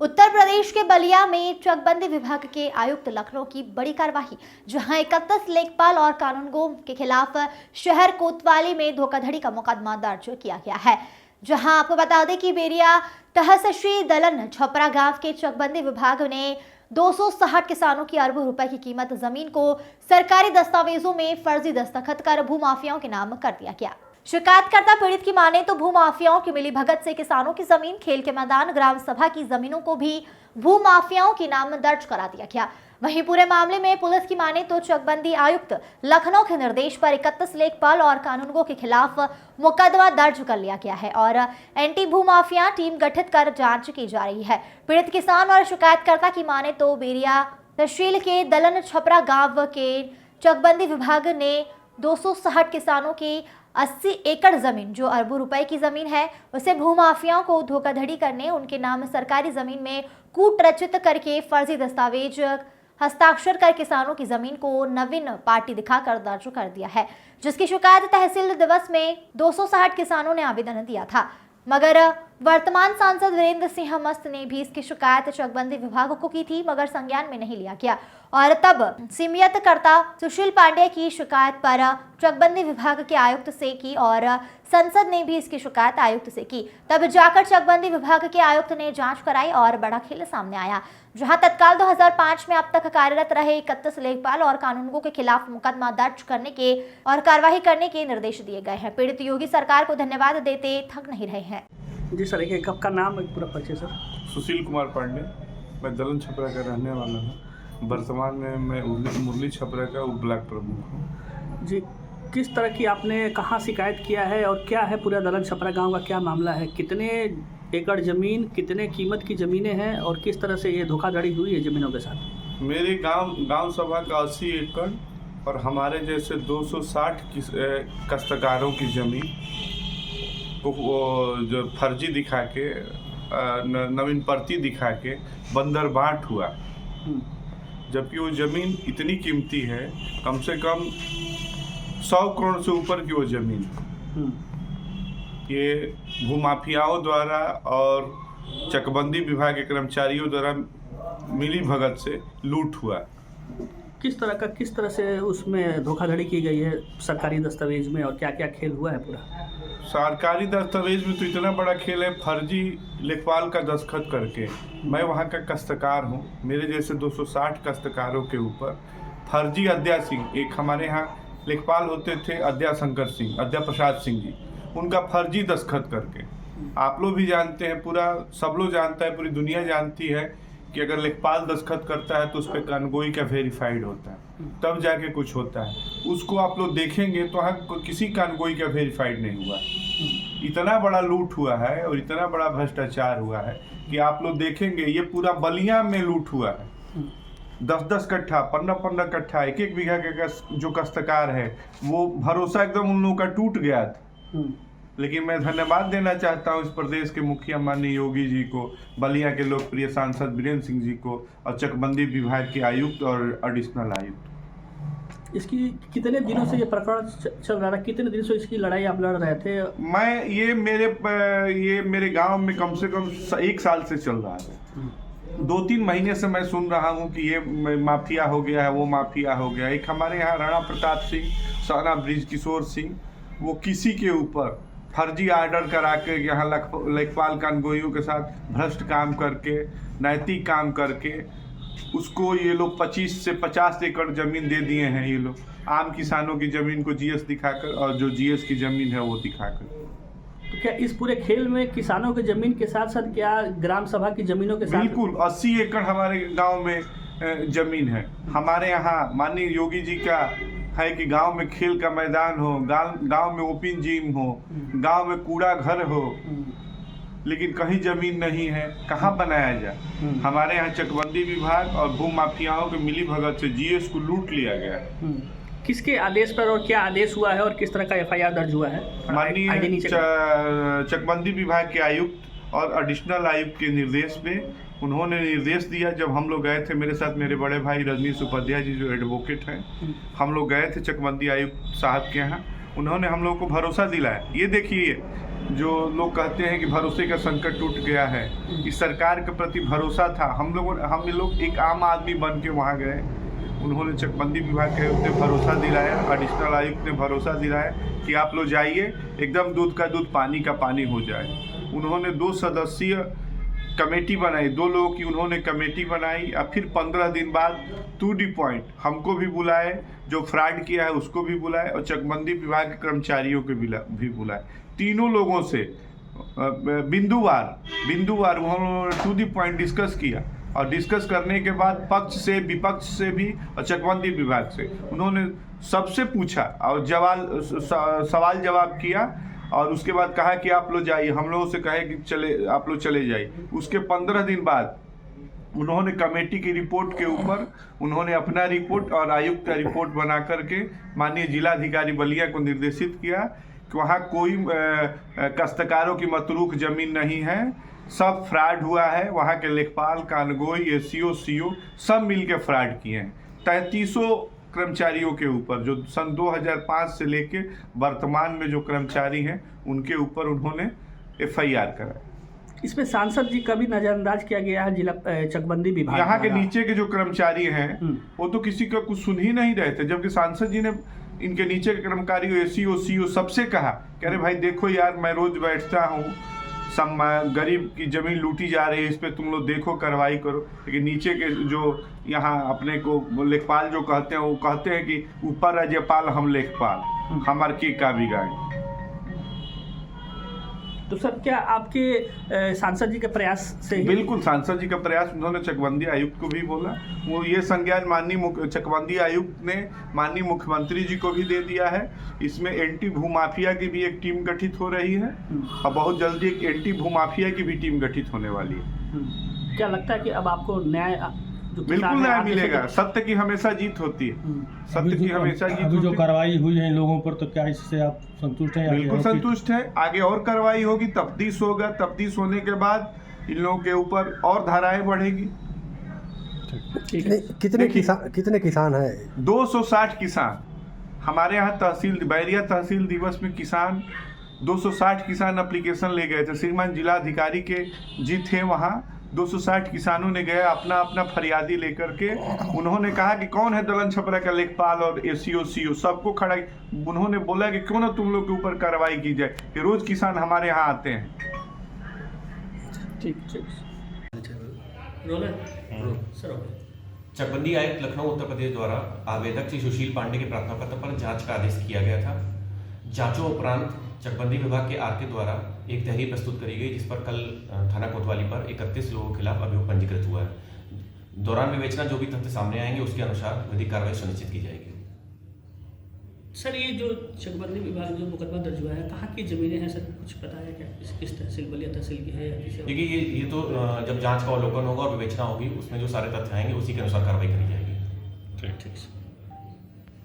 उत्तर प्रदेश के बलिया में चकबंदी विभाग के आयुक्त लखनऊ की बड़ी कार्रवाई, जहां 31 लेखपाल और कानूनगो के खिलाफ शहर कोतवाली में धोखाधड़ी का मुकदमा दर्ज किया गया है। जहां आपको बता दें कि बेरिया तहसील दलन छपरा गांव के चकबंदी विभाग ने 260 किसानों की अरबों रुपए की कीमत जमीन को सरकारी दस्तावेजों में फर्जी दस्तखत कर भूमाफियाओं के नाम कर दिया गया। शिकायतकर्ता पीड़ित की माने तो भूमाफियाओं की मिलीभगत से किसानों की जमीन, खेल के मैदान, ग्राम सभा की जमीनों को भी भूमाफियाओं के नाम दर्ज करा दिया गया। वहीं पूरे मामले में पुलिस की माने तो चकबंदी आयुक्त लखनऊ के निर्देश पर 31 लेखपाल और कानूनगो के खिलाफ मुकदमा दर्ज कर लिया गया है और एंटी भूमाफिया टीम गठित कर जांच की जा रही है। पीड़ित किसान और शिकायतकर्ता की माने तो बेरिया तहसील के दलन छपरा गांव के चकबंदी विभाग ने 260 किसानों की 80 एकड़ जमीन, जो अरबों रुपए की जमीन है, उसे भूमाफियाओं को धोखाधड़ी करने, उनके नाम सरकारी जमीन में कूट रचित करके फर्जी दस्तावेज हस्ताक्षर कर किसानों की जमीन को नवीन पार्टी दिखाकर दर्ज कर दिया है, जिसकी शिकायत तहसील दिवस में 260 किसानों ने आवेदन दिया था। मगर वर्तमान सांसद वीरेंद्र सिंह मस्त ने भी इसकी शिकायत चकबंदी विभाग को की थी, मगर संज्ञान में नहीं लिया गया और तब सिमियतकर्ता सुशील पांडे की शिकायत पर चकबंदी विभाग के आयुक्त से की और संसद ने भी इसकी शिकायत आयुक्त से की। तब जाकर चकबंदी विभाग के आयुक्त ने जांच कराई और बड़ा खेल सामने आया, जहां तत्काल 2005 में अब तक कार्यरत रहे 31 लेखपाल और कानूनगो के खिलाफ मुकदमा दर्ज करने के और कार्रवाई करने के निर्देश दिए गए हैं। पीड़ित योगी सरकार को धन्यवाद देते थक नहीं रहे हैं। जी सर, एक कब का नाम पूरा परिचय सर? सुशील कुमार पांडे, मैं दलन छपरा का रहने वाला हूँ। वर्तमान में मैं मुरली छपरा का उप ब्लॉक प्रमुख हूँ। जी, किस तरह की आपने कहाँ शिकायत किया है और क्या है पूरा दलन छपरा गांव का क्या मामला है? कितने एकड़ ज़मीन, कितने कीमत की ज़मीनें हैं और किस तरह से ये धोखाधड़ी हुई है ज़मीनों के साथ? मेरे गांव सभा का 80 एकड़ और हमारे जैसे 260 काश्तकारों की ज़मीन को जो फर्जी दिखा के नवीन प्रति दिखा के बंदरबाट हुआ, जबकि वो ज़मीन इतनी कीमती है, कम से कम 100 करोड़ से ऊपर की वो ज़मीन ये भूमाफियाओं द्वारा और चकबंदी विभाग के कर्मचारियों द्वारा मिली भगत से लूट हुआ। किस तरह से उसमें धोखाधड़ी की गई है सरकारी दस्तावेज में और क्या क्या खेल हुआ है पूरा? सरकारी दस्तावेज में तो इतना बड़ा खेल है, फर्जी लेखपाल का दस्तखत करके। मैं वहाँ का काश्तकार हूँ, मेरे जैसे 260 काश्तकारों के ऊपर फर्जी अद्या सिंह, एक हमारे यहाँ लेखपाल होते थे अद्या प्रसाद सिंह जी, उनका फर्जी दस्तखत करके। आप लोग भी जानते हैं, पूरा सब लोग जानता है, पूरी दुनिया जानती है कि अगर लेखपाल दस्तखत करता है तो उस पर कानगोई का वेरीफाइड होता है, तब जाके कुछ होता है। उसको आप लोग देखेंगे तो यहाँ किसी कानगोई का वेरीफाइड नहीं हुआ। इतना बड़ा लूट हुआ है और इतना बड़ा भ्रष्टाचार हुआ है कि आप लोग देखेंगे ये पूरा बलिया में लूट हुआ है। 10-10 कट्ठा, 15-15 कट्ठा, 1-1 बीघा के जो काश्तकार है, वो भरोसा एकदम उन लोगों का टूट गया था। लेकिन मैं धन्यवाद देना चाहता हूँ इस प्रदेश के मुखिया माननीय योगी जी को, बलिया के लोकप्रिय सांसद वीरेंद्र सिंह जी को और चकबंदी विभाग के आयुक्त और एडिशनल आयुक्त। इसकी कितने दिनों से ये प्रकरण चल रहा है? कितने दिन से इसकी लड़ाई आप लड़ रहे थे? मैं ये मेरे गांव में कम से कम 1 साल से चल रहा है। 2-3 महीने से मैं सुन रहा हूँ कि ये माफिया हो गया है, वो माफिया हो गया। एक हमारे यहाँ राणा प्रताप सिंह, साना ब्रिज किशोर सिंह, वो किसी के ऊपर फर्जी आर्डर करा के यहाँ लेखपाल कानगोइयों के साथ भ्रष्ट काम करके, नैतिक काम करके उसको ये लोग 25 से 50 एकड़ ज़मीन दे दिए हैं। ये लोग आम किसानों की ज़मीन को जीएस दिखाकर और जो जीएस की ज़मीन है वो दिखाकर। तो क्या इस पूरे खेल में किसानों की ज़मीन के साथ साथ क्या ग्राम सभा की ज़मीनों के साथ? बिल्कुल, 80 एकड़ हमारे गाँव में ज़मीन है। हमारे यहाँ माननीय योगी जी का है कि गांव में खेल का मैदान हो, गांव में ओपन जिम हो, गांव में कूड़ा घर हो, लेकिन कहीं जमीन नहीं है, कहाँ बनाया जाए? हमारे यहाँ चकबंदी विभाग और भूमाफियाओं के मिली भगत से जीएस को लूट लिया गया। किसके आदेश पर और क्या आदेश हुआ है और किस तरह का एफआईआर दर्ज हुआ है? माननीय चकबंदी विभाग के आयुक्त और एडिशनल आयुक्त के निर्देश पे उन्होंने निर्देश दिया। जब हम लोग गए थे, मेरे साथ मेरे बड़े भाई रजनीश उपाध्याय जी जो एडवोकेट हैं, हम लोग गए थे चकबंदी आयुक्त साहब के यहाँ। उन्होंने हम लोग को भरोसा दिलाया। ये देखिए, जो लोग कहते हैं कि भरोसे का संकट टूट गया है, इस सरकार के प्रति भरोसा था। हम लोग एक आम आदमी बन के वहाँ गए। उन्होंने चकबंदी विभाग के आयुक्त ने भरोसा दिलाया, एडिशनल आयुक्त ने भरोसा दिलाया कि आप लोग जाइए, एकदम दूध का दूध पानी का पानी हो जाए। उन्होंने 2 सदस्यीय कमेटी बनाई, 2 लोगों की उन्होंने कमेटी बनाई। और फिर 15 दिन बाद टू दी पॉइंट हमको भी बुलाए, जो फ्रॉड किया है उसको भी बुलाए और चकबंदी विभाग के कर्मचारियों को भी बुलाए। तीनों लोगों से बिंदुवार उन्होंने टू दी पॉइंट डिस्कस किया और डिस्कस करने के बाद पक्ष से विपक्ष से भी और चकबंदी विभाग से उन्होंने सबसे पूछा और सवाल जवाब किया और उसके बाद कहा कि आप लोग जाइए। हम लोगों से कहे कि आप लोग चले जाइए। उसके 15 दिन बाद उन्होंने कमेटी की रिपोर्ट के ऊपर उन्होंने अपना रिपोर्ट और आयुक्त का रिपोर्ट बना करके माननीय जिलाधिकारी बलिया को निर्देशित किया कि वहाँ कोई काश्तकारों की मतरूक जमीन नहीं है, सब फ्रॉड हुआ है। वहाँ के लेखपाल, कानगोई, एसीओ, सीओ सब मिलके फ्रॉड किए हैं। 3300 कर्मचारियों के ऊपर, जो सन 2005 से लेके वर्तमान में जो कर्मचारी हैं उनके ऊपर उन्होंने FIR कराया। इसमें सांसद जी का भी नजरअंदाज किया गया है जिला चकबंदी विभाग। यहाँ के नीचे के जो कर्मचारी हैं वो तो किसी का कुछ सुन ही नहीं रहे थे, जबकि सांसद जी ने इनके नीचे के कर्मचारी एसीओ, सीओ सबसे कहा कि अरे भाई देखो यार, मैं रोज बैठता हूँ, गरीब की जमीन लूटी जा रही है, इस पे तुम लोग देखो, कार्रवाई करो। लेकिन नीचे के जो यहाँ अपने को लेखपाल जो कहते हैं वो कहते हैं कि ऊपर राज्यपाल हम लेखपाल, हमार की का बिगाड़। तो सर क्या आपके सांसद जी के प्रयास से बिल्कुल सांसद जी का प्रयास, उन्होंने चकबंदी आयुक्त को भी बोला। वो ये संज्ञान माननीय चकबंदी आयुक्त ने माननीय मुख्यमंत्री जी को भी दे दिया है। इसमें एंटी भूमाफिया की भी एक टीम गठित हो रही है और बहुत जल्दी एक एंटी भूमाफिया की भी टीम गठित होने वाली है। क्या लगता है कि अब आपको न्याय बिल्कुल न्याय मिलेगा? सत्य की हमेशा जीत होती है, सत्य की हमेशा जीत होती है। जो कार्रवाई हुई है इन लोगों पर, तो क्या इससे आप संतुष्ट हैं? बिल्कुल संतुष्ट है। आगे और कार्रवाई होगी, तफ्तीश होगा, तफ्तीश होने के बाद इन लोगों के ऊपर और धाराएं बढ़ेगी। कितने किसान हैं? 260 किसान हमारे यहाँ तहसील बैरिया तहसील दिवस में किसान 260 किसान एप्लीकेशन ले गए थे। श्रीमान जिलाधिकारी के जी थे वहाँ, 260 किसानों ने गए अपना अपना फरियादी लेकर के। उन्होंने कहा कि कौन है दलन छपरा का लेखपाल और एसीओ, सीओ, सबको खड़ा। उन्होंने बोला कि क्यों ना तुम लोग के ऊपर कार्रवाई की जाए, कि रोज किसान हमारे यहाँ आते हैं। ठीक। चकबंदी आयुक्त लखनऊ उत्तर प्रदेश द्वारा आवेदक श्री सुशील पांडे के प्रार्थना पत्र पर जांच का आदेश किया गया था। जांचों उपरांत चकबंदी विभाग के आरके द्वारा एक तहरीर प्रस्तुत करी गई, जिस पर कल थाना कोतवाली पर 31 लोगों के खिलाफ अभियोग पंजीकृत हुआ है। दौरान विवेचना जो भी तथ्य सामने आएंगे उसके अनुसार विधिक कार्रवाई सुनिश्चित की जाएगी। सर ये जो चकबंदी विभाग जो मुकदमा दर्ज हुआ है, कहाँ की जमीनें हैं सर, कुछ पता है क्या? किस तहसील, बलिया तहसील की है या किसी? देखिए ये तो जब जांच का अवलोकन होगा और विवेचना होगी, उसमें जो सारे तथ्य आएंगे उसी के अनुसार कार्रवाई करी जाएगी। ठीक।